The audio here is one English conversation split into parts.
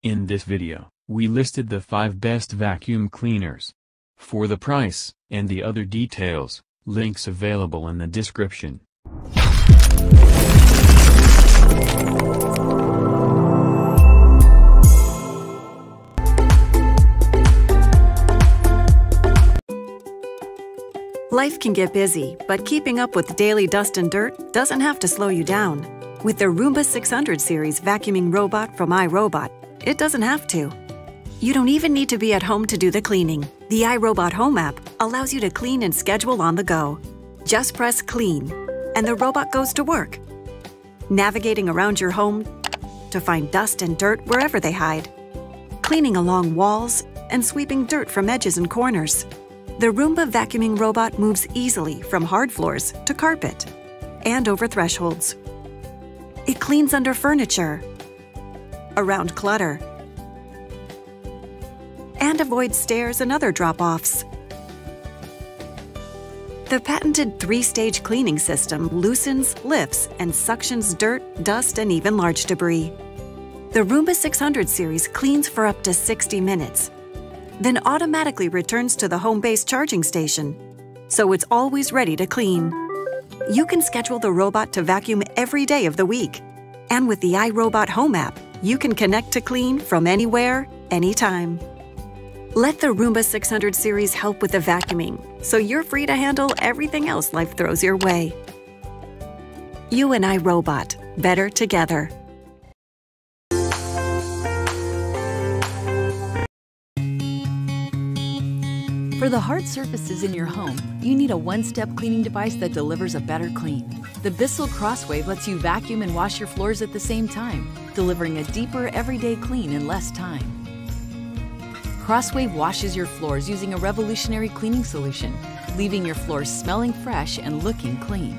In this video, we listed the 5 best vacuum cleaners. For the price, and the other details, links available in the description. Life can get busy, but keeping up with daily dust and dirt doesn't have to slow you down. With the Roomba 600 series vacuuming robot from iRobot, it doesn't have to. You don't even need to be at home to do the cleaning. The iRobot Home app allows you to clean and schedule on the go. Just press Clean, and the robot goes to work, navigating around your home to find dust and dirt wherever they hide, cleaning along walls and sweeping dirt from edges and corners. The Roomba vacuuming robot moves easily from hard floors to carpet and over thresholds. It cleans under furniture, around clutter, and avoids stairs and other drop-offs. The patented 3-stage cleaning system loosens, lifts, and suctions dirt, dust, and even large debris. The Roomba 600 series cleans for up to 60 minutes, then automatically returns to the home-based charging station, so it's always ready to clean. You can schedule the robot to vacuum every day of the week. And with the iRobot Home app, you can connect to clean from anywhere, anytime. Let the Roomba 600 series help with the vacuuming, so you're free to handle everything else life throws your way. You and iRobot, better together. For the hard surfaces in your home, you need a one-step cleaning device that delivers a better clean. The Bissell Crosswave lets you vacuum and wash your floors at the same time, delivering a deeper, everyday clean in less time. Crosswave washes your floors using a revolutionary cleaning solution, leaving your floors smelling fresh and looking clean.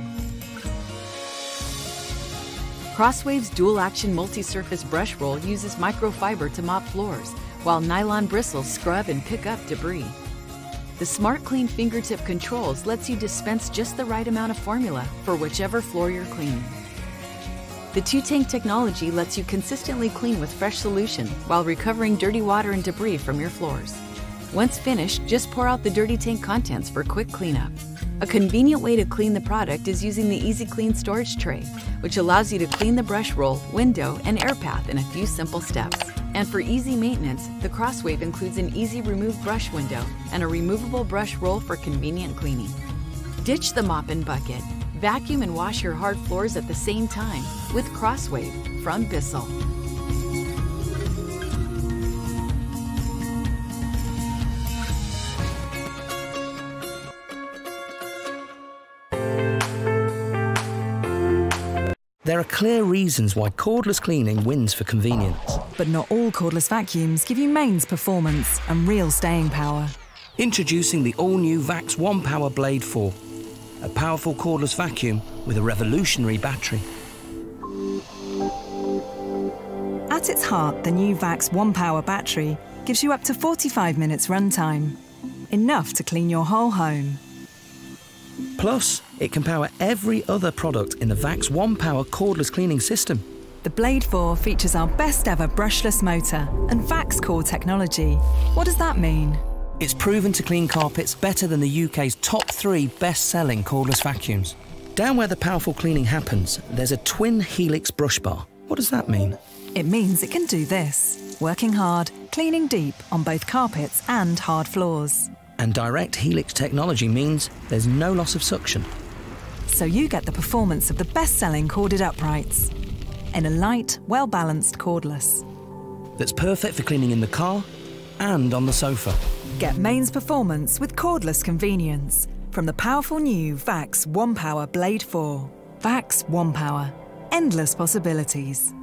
Crosswave's dual-action multi-surface brush roll uses microfiber to mop floors, while nylon bristles scrub and pick up debris. The Smart Clean fingertip controls lets you dispense just the right amount of formula for whichever floor you're cleaning. The 2-tank technology lets you consistently clean with fresh solution while recovering dirty water and debris from your floors. Once finished, just pour out the dirty tank contents for quick cleanup. A convenient way to clean the product is using the Easy Clean storage tray, which allows you to clean the brush roll, window, and air path in a few simple steps. And for easy maintenance, the Crosswave includes an easy remove brush window and a removable brush roll for convenient cleaning. Ditch the mop and bucket. Vacuum and wash your hard floors at the same time with Crosswave from Bissell. There are clear reasons why cordless cleaning wins for convenience. But not all cordless vacuums give you mains performance and real staying power. Introducing the all-new VAX One Power Blade 4, a powerful cordless vacuum with a revolutionary battery. At its heart, the new VAX One Power battery gives you up to 45 minutes runtime, enough to clean your whole home. Plus, it can power every other product in the VAX One Power cordless cleaning system. The Blade 4 features our best ever brushless motor and VAX Core technology. What does that mean? It's proven to clean carpets better than the UK's top 3 best-selling cordless vacuums. Down where the powerful cleaning happens, there's a twin helix brush bar. What does that mean? It means it can do this, working hard, cleaning deep on both carpets and hard floors. And direct helix technology means there's no loss of suction. So you get the performance of the best-selling corded uprights in a light, well-balanced cordless. That's perfect for cleaning in the car and on the sofa. Get mains performance with cordless convenience from the powerful new VAX One Power Blade 4. VAX One Power. Endless possibilities.